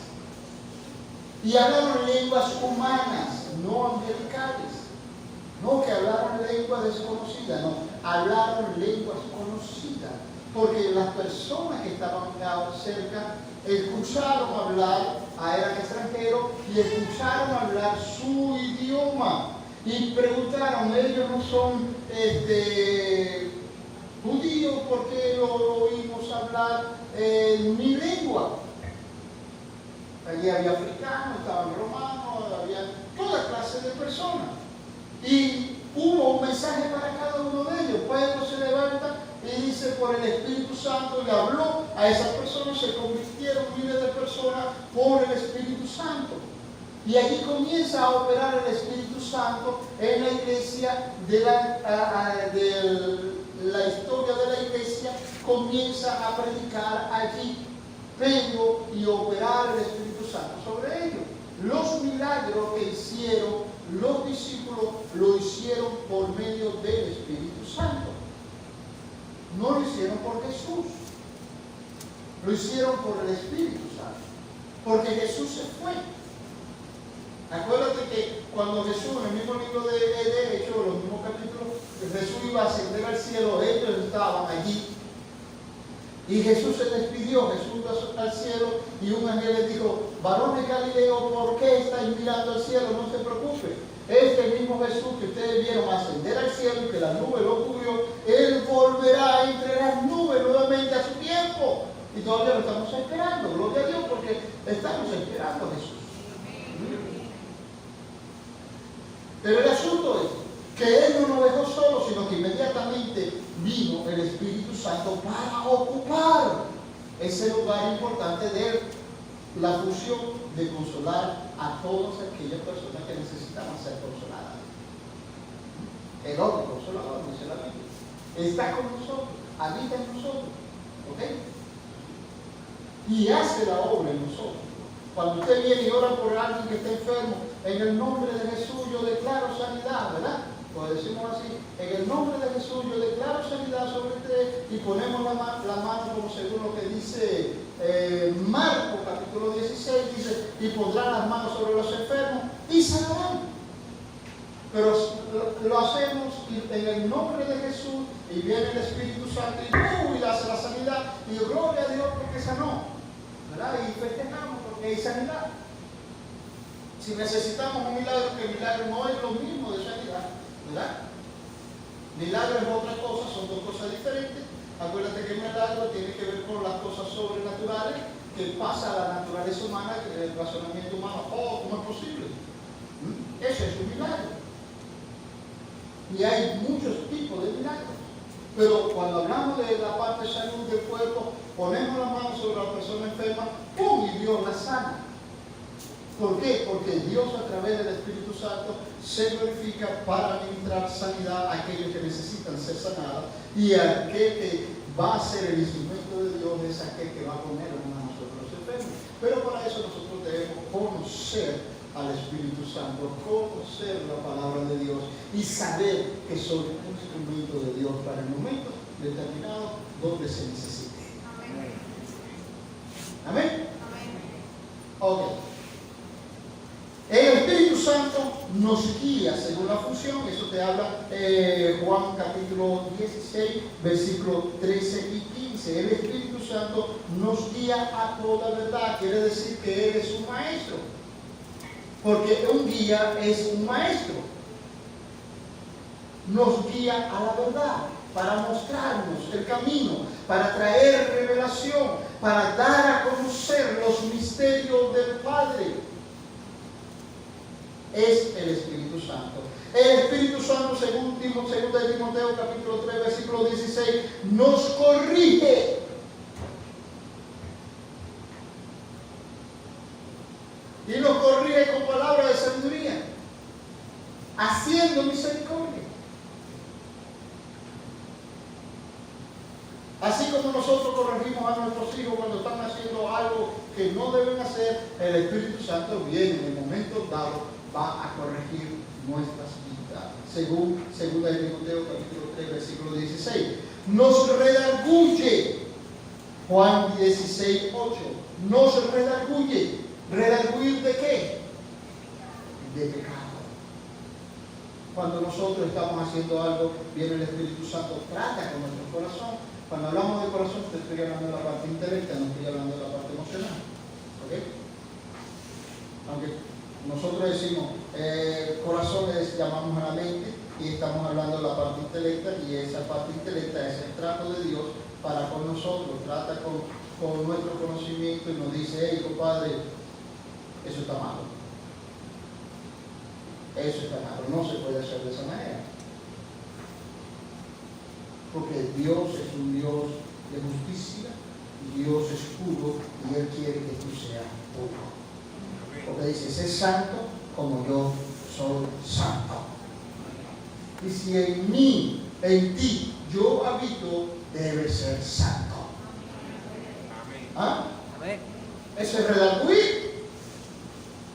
Y hablaron lenguas humanas, no angelicales. No que hablaron lenguas desconocidas, no. Hablaron lenguas conocidas. Porque las personas que estaban cerca escucharon hablar, eran extranjeros, y escucharon hablar su idioma. Y preguntaron, ellos no son judíos, ¿por qué lo oímos hablar mi lengua? Allí había africanos, estaban romanos, había toda clase de personas. Y hubo un mensaje para cada uno de ellos. Pedro se levanta y dice por el Espíritu Santo, y habló a esas personas, se convirtieron miles de personas por el Espíritu Santo. Y allí comienza a operar el Espíritu Santo en la iglesia, de la historia de la iglesia, comienza a predicar allí, pero y operar el Espíritu Santo sobre ellos. Los milagros que hicieron los discípulos lo hicieron por medio del Espíritu Santo. No lo hicieron por Jesús, lo hicieron por el Espíritu Santo, porque Jesús se fue. Acuérdate que cuando Jesús, en el mismo libro de Hechos, los mismos capítulos, Jesús iba a ascender al cielo, ellos estaban allí. Y Jesús se despidió, Jesús iba al cielo, y un ángel le dijo, varones Galileo, ¿por qué estáis mirando al cielo? No se preocupen. Este mismo Jesús que ustedes vieron ascender al cielo y que la nube lo cubrió, Él volverá entre las nubes nuevamente a su tiempo. Y todavía lo estamos esperando, gloria a Dios, porque estamos esperando a Jesús. Pero el asunto es que Él no nos dejó solos, sino que inmediatamente vino el Espíritu Santo para ocupar ese lugar importante de la función de consolar a todas aquellas personas que necesitaban ser consoladas. El otro consolador, dice la Biblia, está con nosotros, habita en nosotros, ¿ok? Y hace la obra en nosotros. Cuando usted viene y ora por alguien que está enfermo, en el nombre de Jesús yo declaro sanidad, ¿verdad? Pues decimos así, en el nombre de Jesús yo declaro sanidad sobre usted, y ponemos la mano como según lo que dice Marcos capítulo 16, dice, y pondrán las manos sobre los enfermos y sanarán. Pero lo hacemos en el nombre de Jesús, y viene el Espíritu Santo y hace la sanidad, y gloria a Dios porque sanó, ¿verdad? Y festejamos porque hay sanidad. Si necesitamos un milagro, que el milagro no es lo mismo de sanidad, ¿verdad? Milagro es otra cosa, son dos cosas diferentes. Acuérdate que el milagro tiene que ver con las cosas sobrenaturales que pasa a la naturaleza humana, el razonamiento humano. Oh, ¿cómo es posible? Ese es un milagro. Y hay muchos tipos de milagros. Pero cuando hablamos de la parte de salud del cuerpo, ponemos la mano sobre la persona enferma, ¡pum! Y Dios la sana. ¿Por qué? Porque Dios a través del Espíritu Santo se glorifica para administrar sanidad a aquellos que necesitan ser sanados, y aquel que va a ser el instrumento de Dios es aquel que va a poner las manos sobre los enfermos. Pero para eso nosotros debemos conocer al Espíritu Santo, conocer la palabra de Dios y saber que soy un instrumento de Dios para el momento determinado donde se necesite. Amén. ¿Amén? Amén. Ok. El Espíritu Santo nos guía según la función. Eso te habla Juan capítulo 16, versículos 13 y 15. dice, el Espíritu Santo nos guía a toda verdad. Quiere decir que Él es un maestro. Porque un guía es un maestro. Nos guía a la verdad, para mostrarnos el camino, para traer revelación, para dar a conocer los misterios del Padre. Es el Espíritu Santo. El Espíritu Santo, según 2 Timoteo capítulo 3, versículo 16, nos corrige. Y nos corrige con palabras de sabiduría, haciendo misericordia. Así como nosotros corregimos a nuestros hijos cuando están haciendo algo que no deben hacer, el Espíritu Santo viene en el momento dado, va a corregir nuestras vidas. Según 2 Timoteo capítulo 3, versículo 16. Nos redarguye. Juan 16, 8. Nos redarguye. ¿Redarguir de qué? De pecado. Cuando nosotros estamos haciendo algo, viene el Espíritu Santo, trata con nuestro corazón. Cuando hablamos de corazón, te estoy hablando de la parte intelectual, no estoy hablando de la parte emocional. ¿Ok? Aunque nosotros decimos corazones, llamamos a la mente y estamos hablando de la parte intelectual, y esa parte intelectual es el trato de Dios para con nosotros. Trata con nuestro conocimiento y nos dice: hey, compadre, eso está malo. Eso está malo, no se puede hacer de esa manera. Porque Dios es un Dios de justicia, Dios es puro y Él quiere que tú seas puro. Porque dice: sé santo como yo soy santo. Y si en mí, en ti, yo habito, debe ser santo. ¿Ah? Eso es redarguir.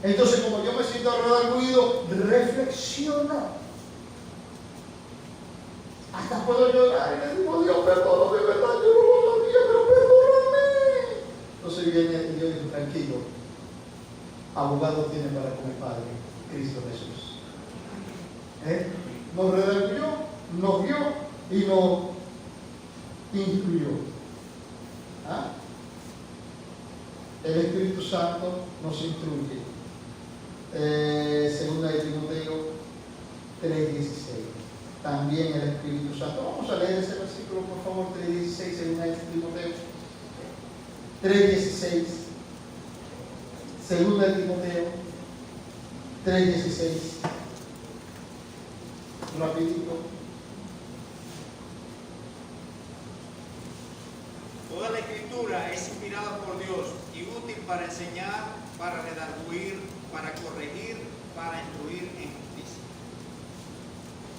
Entonces, como yo me siento redarguido, reflexiono. Hasta puedo llorar y le digo: Dios, perdóname, de verdad, yo no lo sabía, pero perdóname. Entonces viene y yo digo: tranquilo, abogado tiene para con el Padre, Cristo Jesús. Nos redarguyó, nos vio y nos incluyó. ¿Ah? El Espíritu Santo nos instruye. Segunda de Timoteo 3:16. También el Espíritu Santo. Vamos a leer ese versículo, por favor. 3:16, segunda de Timoteo 3:16. Segunda de Timoteo 3:16. Rapidito. Toda la Escritura es inspirada por Dios y útil para enseñar, para redarguir, para corregir, para instruir en justicia.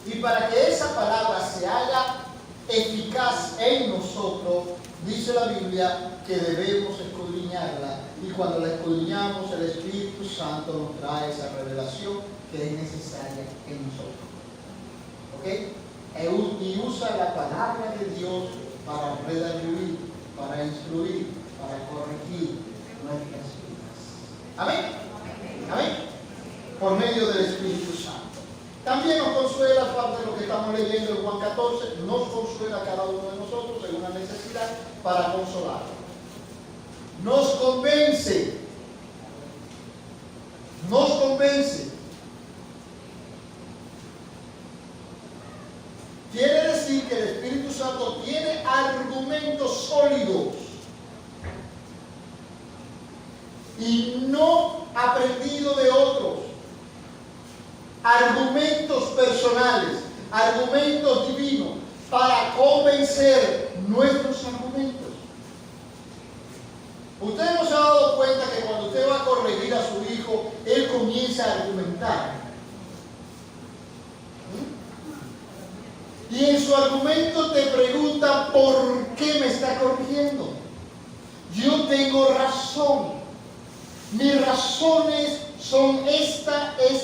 Y para que esa palabra se haga eficaz en nosotros, dice la Biblia que debemos escudriñarla. Y cuando la escudriñamos, el Espíritu Santo nos trae esa revelación que es necesaria en nosotros. ¿Ok? Y usa la palabra de Dios para redarguir, para instruir, para corregir nuestras vidas. Amén. Amén. Por medio del Espíritu Santo. También nos consuela, parte de lo que estamos leyendo en Juan 14, nos consuela a cada uno de nosotros en una necesidad para consolar. Nos convence. Nos convence. Quiere decir que el Espíritu Santo tiene argumentos sólidos y no aprendido de otros. Argumentos personales, argumentos divinos para convencer nuestros argumentos. Usted no se ha dado cuenta que cuando usted va a corregir a su hijo, él comienza a argumentar. Y en su argumento te pregunta: ¿por qué me está corrigiendo? Yo tengo razón. Mis razones son esta y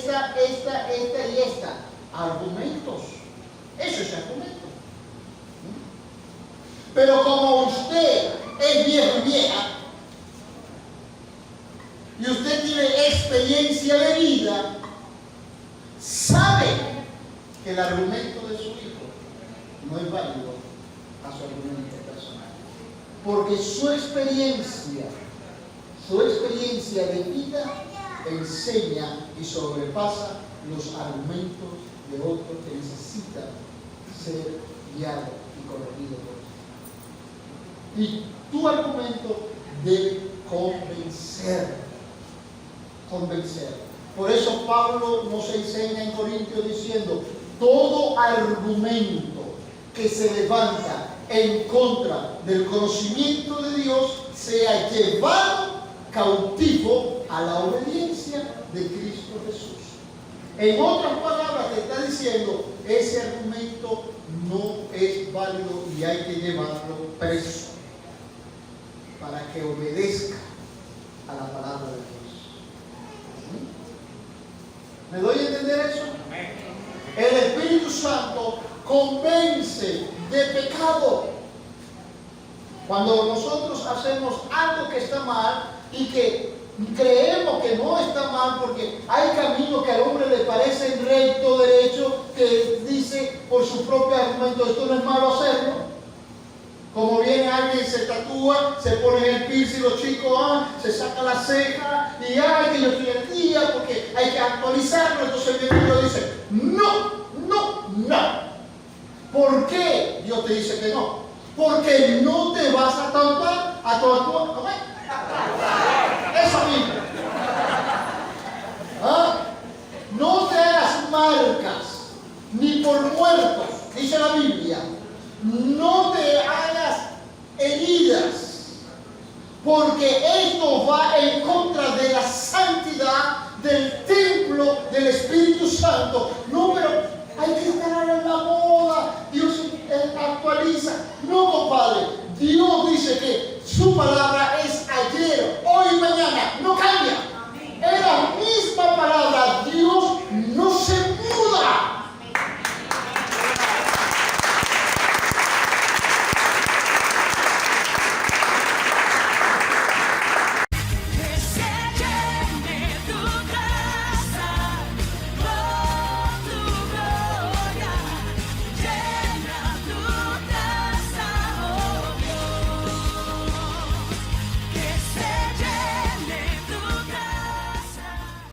esta. Argumentos. Eso es argumento. Pero como usted es viejo y vieja, y usted tiene experiencia de vida, sabe que el argumento de su hijo no es válido a su argumento personal. porque su experiencia de vida enseña y sobrepasa los argumentos de otros que necesitan ser guiados y corregidos por Dios. Y tu argumento debe convencer. Por eso Pablo nos enseña en Corintios diciendo: todo argumento que se levanta en contra del conocimiento de Dios sea llevado cautivo a la obediencia de Cristo Jesús. En otras palabras, te está diciendo: ese argumento no es válido y hay que llevarlo preso para que obedezca a la palabra de Dios. ¿Me doy a entender eso? El Espíritu Santo convence de pecado. Cuando nosotros hacemos algo que está mal y que creemos que no está mal, porque hay caminos que al hombre le parecen recto, derecho, que dice por su propio argumento: esto no es malo hacerlo. Como viene alguien, se tatúa, se pone el piercing, los chicos se saca la ceja y que yo estoy al día porque hay que actualizarlo. Entonces viene Dios y dice: no. ¿Por qué Dios te dice que no? Porque no te vas a tatuar esa misma. No te hagas marcas ni por muertos, dice la Biblia. No te hagas heridas, porque esto va en contra de la santidad del templo del Espíritu Santo. No, pero hay que estar en la moda, Dios actualiza. No, compadre, Dios dice que su palabra